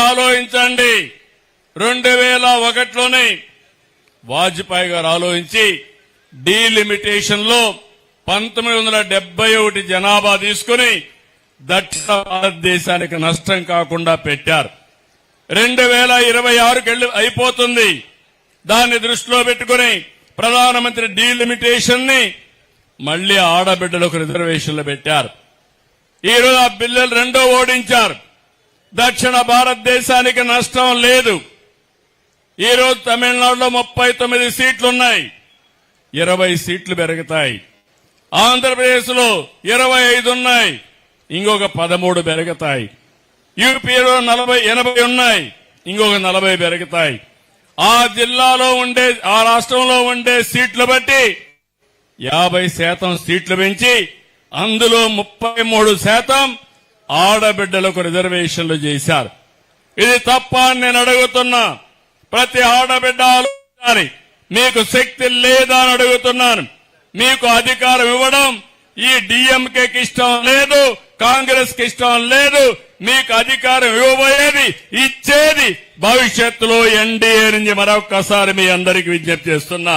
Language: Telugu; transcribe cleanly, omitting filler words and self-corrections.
ఆలోచించండి. 2001లోనే వాజ్పేయి గారు ఆలోచించి డీలిమిటేషన్ లో 1971 జనాభా తీసుకుని దక్షిణ భారతదేశానికి నష్టం కాకుండా పెట్టారు. 2026 అయిపోతుంది. దాన్ని దృష్టిలో పెట్టుకుని ప్రధానమంత్రి డీలిమిటేషన్ ని మళ్లీ ఆడబిడ్డలకు రిజర్వేషన్లు పెట్టారు. ఈరోజు ఆ బిల్లులు రెండో ఓడించారు. దక్షిణ భారతదేశానికి నష్టం లేదు. ఈరోజు తమిళనాడులో 39 సీట్లున్నాయి, 20 సీట్లు పెరుగుతాయి. ఆంధ్రప్రదేశ్ లో 25 ఉన్నాయి, ఇంకొక 13 పెరుగుతాయి. యూపీలో 80 ఉన్నాయి, ఇంకొక 40 పెరుగుతాయి. ఆ జిల్లాలో ఉండే, ఆ రాష్ట్రంలో ఉండే సీట్లు బట్టి 50% సీట్లు పెంచి అందులో 33% ఆడబిడ్డలకు రిజర్వేషన్లు చేశారు. ఇది తప్ప అని నేను అడుగుతున్నా. ప్రతి ఆడబిడ్డ ఆలోచించాలి. మీకు శక్తి లేదా అని అడుగుతున్నాను. మీకు అధికారం ఇవ్వడం ఈ డీఎంకేకి ఇష్టం లేదు, కాంగ్రెస్ కి ఇష్టం లేదు. మీకు అధికారం ఇవ్వబోయేది, ఇచ్చేది భవిష్యత్తులో ఎన్డీఏ నుంచి మరొక్కసారి మీ అందరికీ విజ్ఞప్తి చేస్తున్నా.